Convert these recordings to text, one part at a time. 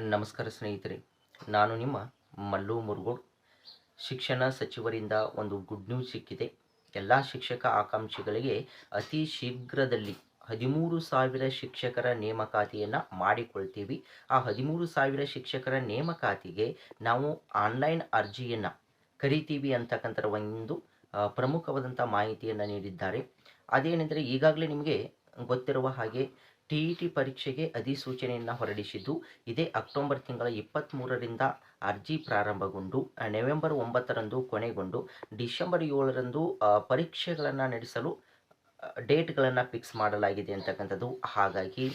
ನಮಸ್ಕಾರ ಸ್ನೇಹಿತರೆ, ನಾನು ನಿಮ್ಮ ಮಲ್ಲು ಮುರುಗೋಡ್. ಶಿಕ್ಷಣ ಸಚಿವರಿಂದ ಒಂದು ಗುಡ್ ನ್ಯೂಸ್ ಸಿಕ್ಕಿದೆ. ಎಲ್ಲ ಶಿಕ್ಷಕ ಆಕಾಂಕ್ಷಿಗಳಿಗೆ ಅತಿ ಶೀಘ್ರದಲ್ಲಿ 13,000 ಶಿಕ್ಷಕರ ನೇಮಕಾತಿಯನ್ನು ಮಾಡಿಕೊಳ್ತೀವಿ. ಆ 13,000 ಶಿಕ್ಷಕರ ನೇಮಕಾತಿಗೆ ನಾವು ಆನ್ಲೈನ್ ಅರ್ಜಿಯನ್ನು ಕರಿತೀವಿ ಅಂತಕ್ಕಂಥ ಒಂದು ಪ್ರಮುಖವಾದಂಥ ಮಾಹಿತಿಯನ್ನು ನೀಡಿದ್ದಾರೆ. ಅದೇನೆಂದರೆ, ಈಗಾಗಲೇ ನಿಮಗೆ ಗೊತ್ತಿರುವ ಹಾಗೆ TET ಪರೀಕ್ಷೆಗೆ ಅಧಿಸೂಚನೆಯನ್ನು ಹೊರಡಿಸಿದ್ದು, ಇದೇ ಅಕ್ಟೋಬರ್ ತಿಂಗಳ 23ರಿಂದ ಅರ್ಜಿ ಪ್ರಾರಂಭಗೊಂಡು ನವೆಂಬರ್ 9ರಂದು ಕೊನೆಗೊಂಡು ಡಿಸೆಂಬರ್ 7ರಂದು ಪರೀಕ್ಷೆಗಳನ್ನು ನಡೆಸಲು ಡೇಟ್ಗಳನ್ನು ಫಿಕ್ಸ್ ಮಾಡಲಾಗಿದೆ ಅಂತಕ್ಕಂಥದ್ದು. ಹಾಗಾಗಿ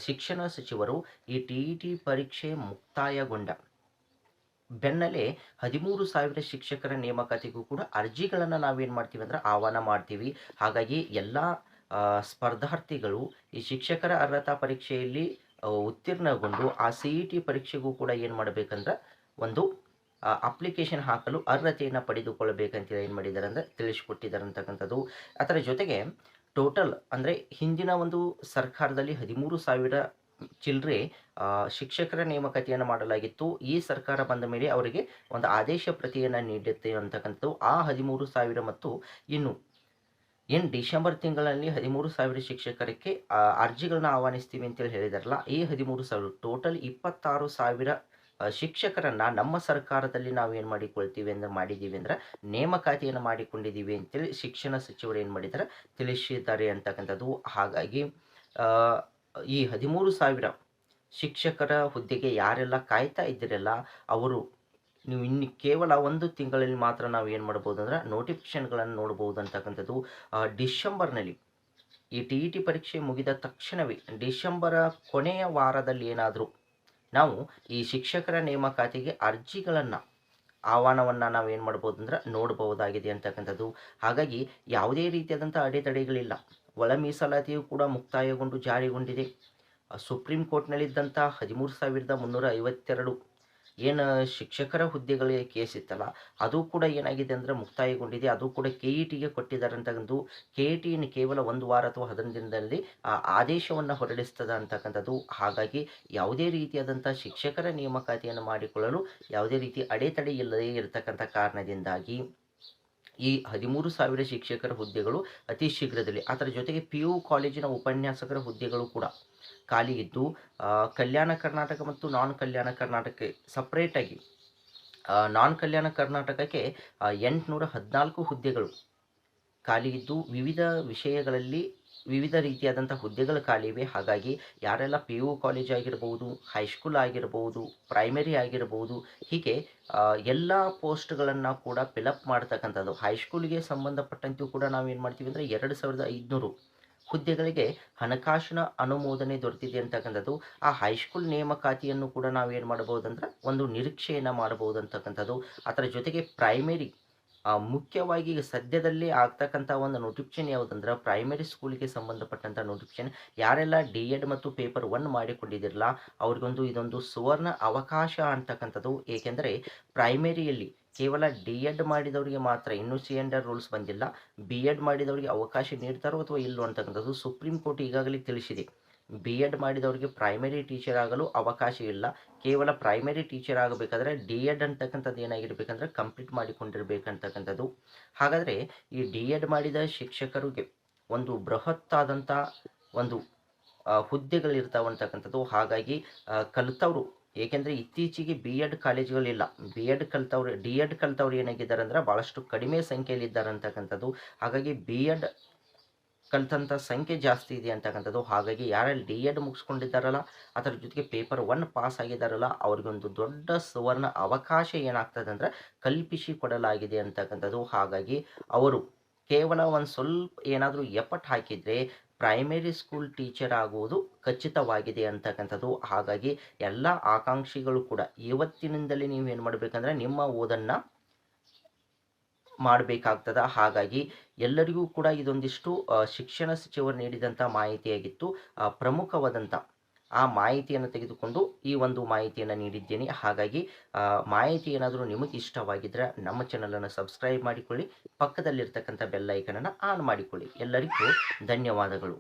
ಶಿಕ್ಷಣ ಸಚಿವರು ಈ TET ಪರೀಕ್ಷೆ ಮುಕ್ತಾಯಗೊಂಡ ಬೆನ್ನಲ್ಲೇ 13,000 ಶಿಕ್ಷಕರ ನೇಮಕಾತಿಗೂ ಕೂಡ ಅರ್ಜಿಗಳನ್ನು ನಾವೇನು ಮಾಡ್ತೀವಿ ಅಂದ್ರೆ ಆಹ್ವಾನ ಮಾಡ್ತೀವಿ. ಹಾಗಾಗಿ ಎಲ್ಲ ಸ್ಪರ್ಧಾರ್ಥಿಗಳು ಈ ಶಿಕ್ಷಕರ ಅರ್ಹತಾ ಪರೀಕ್ಷೆಯಲ್ಲಿ ಉತ್ತೀರ್ಣಗೊಂಡು ಆ CET ಪರೀಕ್ಷೆಗೂ ಕೂಡ ಏನು ಮಾಡಬೇಕಂದ್ರೆ ಒಂದು ಅಪ್ಲಿಕೇಶನ್ ಹಾಕಲು ಅರ್ಹತೆಯನ್ನು ಪಡೆದುಕೊಳ್ಳಬೇಕಂತ ಏನು ಮಾಡಿದ್ದಾರೆ ಅಂದರೆ ತಿಳಿಸಿಕೊಟ್ಟಿದ್ದಾರೆ ಅಂತಕ್ಕಂಥದ್ದು. ಅದರ ಜೊತೆಗೆ ಟೋಟಲ್ ಅಂದರೆ ಹಿಂದಿನ ಒಂದು ಸರ್ಕಾರದಲ್ಲಿ 13,000 ಚಿಲ್ಲರೆ ಶಿಕ್ಷಕರ ನೇಮಕಾತಿಯನ್ನು ಮಾಡಲಾಗಿತ್ತು. ಈ ಸರ್ಕಾರ ಬಂದ ಮೇಲೆ ಅವರಿಗೆ ಒಂದು ಆದೇಶ ಪ್ರತಿಯನ್ನು ನೀಡುತ್ತೆ ಅಂತಕ್ಕಂಥದ್ದು. ಆ 13,000 ಮತ್ತು ಇನ್ನು ಡಿಸೆಂಬರ್ ತಿಂಗಳಲ್ಲಿ 13,000 ಶಿಕ್ಷಕರಿಗೆ ಅರ್ಜಿಗಳನ್ನ ಆಹ್ವಾನಿಸ್ತೀವಿ ಅಂತೇಳಿ ಹೇಳಿದಾರಲ್ಲ, ಈ 13,000 ಟೋಟಲ್ 26,000 ಶಿಕ್ಷಕರನ್ನು ನಮ್ಮ ಸರ್ಕಾರದಲ್ಲಿ ನಾವು ಏನು ಮಾಡಿದ್ದೀವಿ ಅಂದ್ರೆ ನೇಮಕಾತಿಯನ್ನು ಮಾಡಿಕೊಂಡಿದ್ದೀವಿ ಅಂತೇಳಿ ಶಿಕ್ಷಣ ಸಚಿವರು ಏನು ಮಾಡಿದ್ದಾರೆ ತಿಳಿಸಿದ್ದಾರೆ ಅಂತಕ್ಕಂಥದ್ದು. ಹಾಗಾಗಿ ಈ 13,000 ಶಿಕ್ಷಕರ ಹುದ್ದೆಗೆ ಯಾರೆಲ್ಲ ಕಾಯ್ತಾ ಇದ್ದೀರಲ್ಲ, ಅವರು ನೀವು ಇನ್ನು ಕೇವಲ ಒಂದು ತಿಂಗಳಲ್ಲಿ ಮಾತ್ರ ನಾವು ಏನು ಮಾಡ್ಬೋದು ಅಂದ್ರೆ ನೋಟಿಫಿಕೇಷನ್ಗಳನ್ನು ನೋಡ್ಬೋದು ಅಂತಕ್ಕಂಥದ್ದು. ಡಿಸೆಂಬರ್ನಲ್ಲಿ ಈ TET ಪರೀಕ್ಷೆ ಮುಗಿದ ತಕ್ಷಣವೇ ಡಿಸೆಂಬರ ಕೊನೆಯ ವಾರದಲ್ಲಿ ಏನಾದರೂ ನಾವು ಈ ಶಿಕ್ಷಕರ ನೇಮಕಾತಿಗೆ ಅರ್ಜಿಗಳನ್ನು ಆಹ್ವಾನವನ್ನು ನಾವು ಏನು ಮಾಡ್ಬೋದು ಅಂದ್ರೆ ನೋಡಬಹುದಾಗಿದೆ ಅಂತಕ್ಕಂಥದ್ದು. ಹಾಗಾಗಿ ಯಾವುದೇ ರೀತಿಯಾದಂಥ ಅಡೆತಡೆಗಳಿಲ್ಲ. ಒಳ ಮೀಸಲಾತಿಯು ಕೂಡ ಮುಕ್ತಾಯಗೊಂಡು ಜಾರಿಗೊಂಡಿದೆ. ಸುಪ್ರೀಂ ಕೋರ್ಟ್ನಲ್ಲಿದ್ದಂಥ 13,352 ಏನು ಶಿಕ್ಷಕರ ಹುದ್ದೆಗಳಿಗೆ ಕೇಸ್ ಇತ್ತಲ್ಲ, ಅದು ಕೂಡ ಏನಾಗಿದೆ ಅಂದರೆ ಮುಕ್ತಾಯಗೊಂಡಿದೆ. ಅದು ಕೂಡ KETಗೆ ಕೊಟ್ಟಿದ್ದಾರೆ ಅಂತಕ್ಕಂಥದ್ದು. KET ಕೇವಲ 1 ವಾರ ಅಥವಾ 15 ದಿನದಲ್ಲಿ ಆದೇಶವನ್ನು ಹೊರಡಿಸ್ತದೆ ಅಂತಕ್ಕಂಥದ್ದು. ಹಾಗಾಗಿ ಯಾವುದೇ ರೀತಿಯಾದಂಥ ಶಿಕ್ಷಕರ ನೇಮಕಾತಿಯನ್ನು ಮಾಡಿಕೊಳ್ಳಲು ಯಾವುದೇ ರೀತಿ ಅಡೆತಡೆ ಇಲ್ಲದೇ ಇರತಕ್ಕಂಥ ಕಾರಣದಿಂದಾಗಿ ಈ 13,000 ಶಿಕ್ಷಕರ ಹುದ್ದೆಗಳು ಅತಿ ಶೀಘ್ರದಲ್ಲಿ, ಅದರ ಜೊತೆಗೆ PU ಕಾಲೇಜಿನ ಉಪನ್ಯಾಸಕರ ಹುದ್ದೆಗಳು ಕೂಡ ಖಾಲಿ ಇದ್ದು, ಕಲ್ಯಾಣ ಕರ್ನಾಟಕ ಮತ್ತು ನಾನ್ ಕಲ್ಯಾಣ ಕರ್ನಾಟಕಕ್ಕೆ ಸಪ್ರೇಟಾಗಿ ನಾನ್ ಕಲ್ಯಾಣ ಕರ್ನಾಟಕಕ್ಕೆ 814 ಹುದ್ದೆಗಳು ಖಾಲಿ ಇದ್ದು, ವಿವಿಧ ವಿಷಯಗಳಲ್ಲಿ ವಿವಿಧ ರೀತಿಯಾದಂಥ ಹುದ್ದೆಗಳು ಖಾಲಿ ಇವೆ. ಹಾಗಾಗಿ ಯಾರೆಲ್ಲ PU ಕಾಲೇಜ್ ಆಗಿರ್ಬೋದು, ಹೈಸ್ಕೂಲ್ ಆಗಿರ್ಬೋದು, ಪ್ರೈಮರಿ ಆಗಿರ್ಬೋದು, ಹೀಗೆ ಎಲ್ಲ ಪೋಸ್ಟ್ಗಳನ್ನು ಕೂಡ ಫಿಲಪ್ ಮಾಡ್ತಕ್ಕಂಥದ್ದು. ಹೈಸ್ಕೂಲಿಗೆ ಸಂಬಂಧಪಟ್ಟಂತೆಯೂ ಕೂಡ ನಾವೇನು ಮಾಡ್ತೀವಿ ಅಂದರೆ 2,500 ಹುದ್ದೆಗಳಿಗೆ ಹಣಕಾಸಿನ ಅನುಮೋದನೆ ದೊರೆತಿದೆ ಅಂತಕ್ಕಂಥದ್ದು. ಆ ಹೈಸ್ಕೂಲ್ ನೇಮಕಾತಿಯನ್ನು ಕೂಡ ನಾವೇನು ಮಾಡ್ಬೋದು ಅಂದ್ರೆ ಒಂದು ನಿರೀಕ್ಷೆಯನ್ನು ಮಾಡ್ಬೋದು ಅಂತಕ್ಕಂಥದ್ದು. ಅದರ ಜೊತೆಗೆ ಪ್ರೈಮರಿ ಮುಖ್ಯವಾಗಿ ಈಗ ಸದ್ಯದಲ್ಲೇ ಆಗ್ತಕ್ಕಂಥ ಒಂದು ನೋಟಿಫಿಕೇಶನ್ ಯಾವುದಂದ್ರೆ ಪ್ರೈಮರಿ ಸ್ಕೂಲಿಗೆ ಸಂಬಂಧಪಟ್ಟಂಥ ನೋಟಿಫಿಕೇಶನ್. ಯಾರೆಲ್ಲ DED ಮತ್ತು ಪೇಪರ್ 1 ಮಾಡಿಕೊಂಡಿದ್ದಿರಲ್ಲ, ಅವ್ರಿಗೊಂದು ಇದೊಂದು ಸುವರ್ಣ ಅವಕಾಶ ಅಂತಕ್ಕಂಥದ್ದು. ಏಕೆಂದರೆ ಪ್ರೈಮರಿಯಲ್ಲಿ ಕೇವಲ DED ಮಾಡಿದವರಿಗೆ ಮಾತ್ರ, ಇನ್ನೂ C&R ರೂಲ್ಸ್ ಬಂದಿಲ್ಲ, BEd ಮಾಡಿದವರಿಗೆ ಅವಕಾಶ ನೀಡ್ತಾರೋ ಅಥವಾ ಇಲ್ಲೋ ಅಂತಕ್ಕಂಥದ್ದು ಸುಪ್ರೀಂ ಕೋರ್ಟ್ ಈಗಾಗಲೇ ತಿಳಿಸಿದೆ. BEd ಮಾಡಿದವರಿಗೆ ಪ್ರೈಮರಿ ಟೀಚರ್ ಆಗಲು ಅವಕಾಶ ಇಲ್ಲ. ಕೇವಲ ಪ್ರೈಮರಿ ಟೀಚರ್ ಆಗಬೇಕಾದ್ರೆ DEd ಅಂತಕ್ಕಂಥದ್ದು ಏನಾಗಿರ್ಬೇಕಂದ್ರೆ ಕಂಪ್ಲೀಟ್ ಮಾಡಿಕೊಂಡಿರ್ಬೇಕಂತಕ್ಕಂಥದ್ದು. ಹಾಗಾದರೆ ಈ DEd ಮಾಡಿದ ಶಿಕ್ಷಕರಿಗೆ ಒಂದು ಬೃಹತ್ತಾದಂಥ ಒಂದು ಹುದ್ದೆಗಳಿರ್ತಾವಂತಕ್ಕಂಥದ್ದು. ಹಾಗಾಗಿ ಕಲಿತವರು, ಏಕೆಂದರೆ ಇತ್ತೀಚೆಗೆ BEd ಕಾಲೇಜುಗಳಿಲ್ಲ, DEd ಕಲಿತವ್ರು ಏನಾಗಿದ್ದಾರೆ ಅಂದ್ರೆ ಭಾಳಷ್ಟು ಕಡಿಮೆ ಸಂಖ್ಯೆಯಲ್ಲಿ ಇದ್ದಾರೆ ಅಂತಕ್ಕಂಥದ್ದು. ಹಾಗಾಗಿ BEd ಕಲಿತಂಥ ಸಂಖ್ಯೆ ಜಾಸ್ತಿ ಇದೆ ಅಂತಕ್ಕಂಥದ್ದು. ಹಾಗಾಗಿ ಯಾರಲ್ಲಿ DEd ಮುಗಿಸ್ಕೊಂಡಿದ್ದಾರಲ್ಲ, ಅದರ ಜೊತೆಗೆ ಪೇಪರ್ 1 ಪಾಸ್ ಆಗಿದ್ದಾರಲ್ಲ, ಅವ್ರಿಗೊಂದು ದೊಡ್ಡ ಸುವರ್ಣ ಅವಕಾಶ ಏನಾಗ್ತದೆ ಅಂದರೆ ಕಲ್ಪಿಸಿ ಕೊಡಲಾಗಿದೆ ಅಂತಕ್ಕಂಥದ್ದು. ಹಾಗಾಗಿ ಅವರು ಕೇವಲ ಒಂದು ಸ್ವಲ್ಪ ಏನಾದರೂ ಎಫರ್ಟ್ ಹಾಕಿದರೆ ಪ್ರೈಮರಿ ಸ್ಕೂಲ್ ಟೀಚರ್ ಆಗುವುದು ಖಚಿತವಾಗಿದೆ ಅಂತಕ್ಕಂಥದ್ದು. ಹಾಗಾಗಿ ಎಲ್ಲ ಆಕಾಂಕ್ಷಿಗಳು ಕೂಡ ಇವತ್ತಿನಿಂದಲೇ ನೀವೇನು ಮಾಡಬೇಕಂದ್ರೆ ನಿಮ್ಮ ಓದನ್ನು ಮಾಡಬೇಕಾಗ್ತದ. ಹಾಗಾಗಿ ಎಲ್ಲರಿಗೂ ಕೂಡ ಇದೊಂದಿಷ್ಟು ಶಿಕ್ಷಣ ಸಚಿವರು ನೀಡಿದಂಥ ಮಾಹಿತಿಯಾಗಿತ್ತು. ಪ್ರಮುಖವಾದಂಥ ಆ ಮಾಹಿತಿಯನ್ನು ತೆಗೆದುಕೊಂಡು ಈ ಒಂದು ಮಾಹಿತಿಯನ್ನು ನೀಡಿದ್ದೇನೆ. ಹಾಗಾಗಿ ಮಾಹಿತಿ ಏನಾದರೂ ನಿಮಗೆ ಇಷ್ಟವಾಗಿದ್ದರೆ ನಮ್ಮ ಚಾನಲನ್ನು ಸಬ್ಸ್ಕ್ರೈಬ್ ಮಾಡಿಕೊಳ್ಳಿ, ಪಕ್ಕದಲ್ಲಿರ್ತಕ್ಕಂಥ ಬೆಲ್ ಐಕನನ್ನು ಆನ್ ಮಾಡಿಕೊಳ್ಳಿ. ಎಲ್ಲರಿಗೂ ಧನ್ಯವಾದಗಳು.